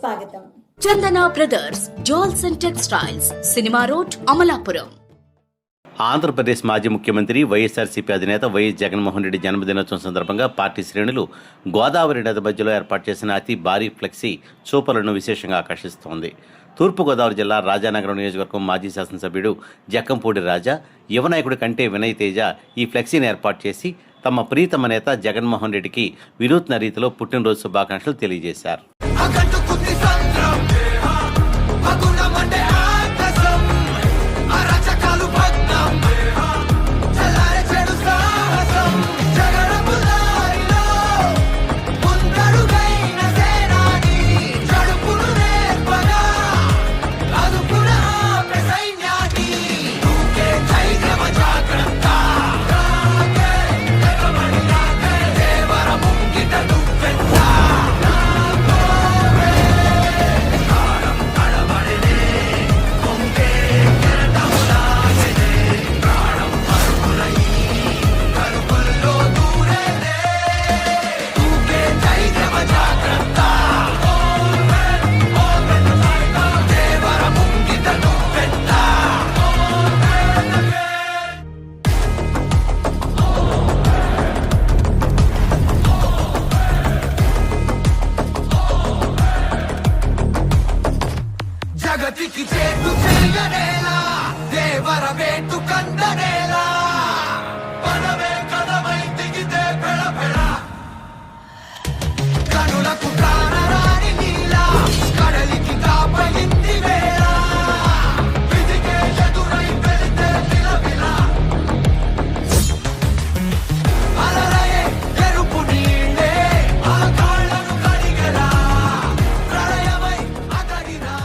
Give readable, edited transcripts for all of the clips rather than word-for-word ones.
స్వాగతం. చందన brothers jewels and textiles, cinema road, Amalapuram. Andhra Pradesh మాజీ ముఖ్యమంత్రి వైఎస్ఆర్సీపీ అధినేత వైఎస్ జగన్మోహన్ రెడ్డి జన్మదినోత్సవం సందర్భంగా పార్టీ శ్రేణులు గోదావరి నది మధ్యలో ఏర్పాటు చేసిన అతి భారీ ఫ్లెక్సీ చూపలను విశేషంగా ఆకర్షిస్తోంది. తూర్పుగోదావరి జిల్లా రాజానగరం నియోజకవర్గం మాజీ శాసనసభ్యుడు జక్కంపూడి రాజా, యువ నాయకుడి కంటే వినయ్ తేజ ఈ ఫ్లెక్సీని ఏర్పాటు చేసి తమ ప్రీతమ నేత జగన్మోహన్ రెడ్డికి వినూత్న రీతిలో పుట్టినరోజు శుభాకాంక్షలు తెలియజేశారు. జగతికి చేటు చేయనేలా దేవర వేటు కందనేలా పదవే కదమై దిగితే పెడ పెడ కనులకు ప్రాణరాని నీలా కడలికి కాపయింది వేళ విధికే ఎదురై వెళితే విలవిల అలలయే ఎరుపు నీళ్ళే ఆ కాళ్ళను కడిగలా ప్రళయమై అతడినా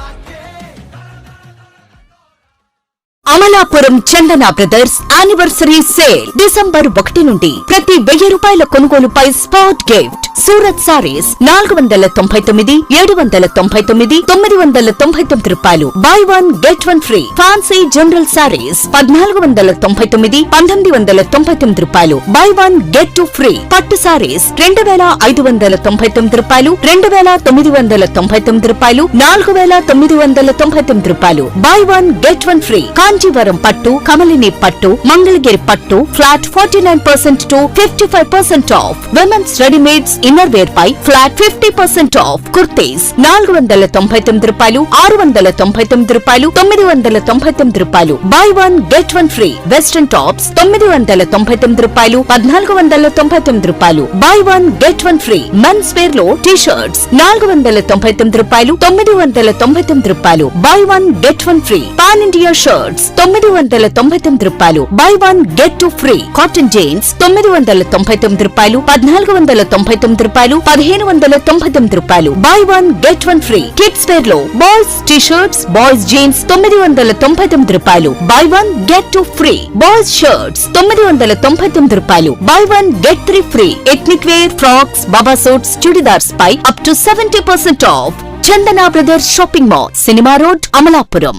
అమలాపురం చందన బ్రదర్స్ యానివర్సరీ సేల్ డిసెంబర్ 1 నుండి ప్రతి 1000 రూపాయల కొనుగోలుపై స్పాట్ గిఫ్ట్ సూరత్ సారీస్ 499, 799, 999 రూపాయలు. Buy one get one free. Fancy general saris 1499, 1999 రూపాయలు. Buy one get two free. పట్టు సారీస్ 2599 రూపాయలు, 2999 రూపాయలు, 4999 రూపాయలు. Buy one get one free. Kanjeevaram పట్టు, కమలిని పట్టు, మంగళగిరి పట్టు flat 49% to 55% off. Women's readymades inner wear పై ఫ్లాట్ 50% ఆఫ్. కుర్తీస్ 499 రూపాయలు, 699 రూపాయలు, 999 రూపాయలు. Buy one get one free. Western tops 999 రూపాయలు, 1499 రూపాయలు. Buy one get one free. Men's wear లో టీ షర్ట్స్ 499 రూపాయలు, 999 రూపాయలు. Buy one get one free. Pan India shirts 999 రూపాయలు. Buy one get two free. Cotton jeans 999 రూపాయలు, 1499 రూపాయలు, 1599 రూపాయలు. Buy one get one free. Kids wear లో boys T shirts, boys jeans 999 రూపాయలు. Buy one get two free. Boys shirts 999 రూపాయలు. Buy one get three free. Ethnic wear frocks, బాబా suits, churidars పై up to 70% off. Chandana brothers shopping mall, cinema road, Amalapuram.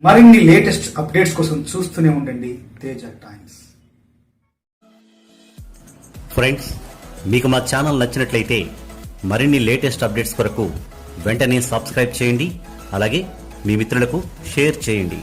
మరిన్ని latest updates కోసం చూస్తూనే ఉండండి Teja times. Friends, మీకు మా channel నచ్చినట్లయితే మరిన్ని లేటెస్ట్ అప్డేట్స్ కొరకు వెంటనే సబ్స్క్రైబ్ చేయండి. అలాగే మీ మిత్రులకు షేర్ చేయండి.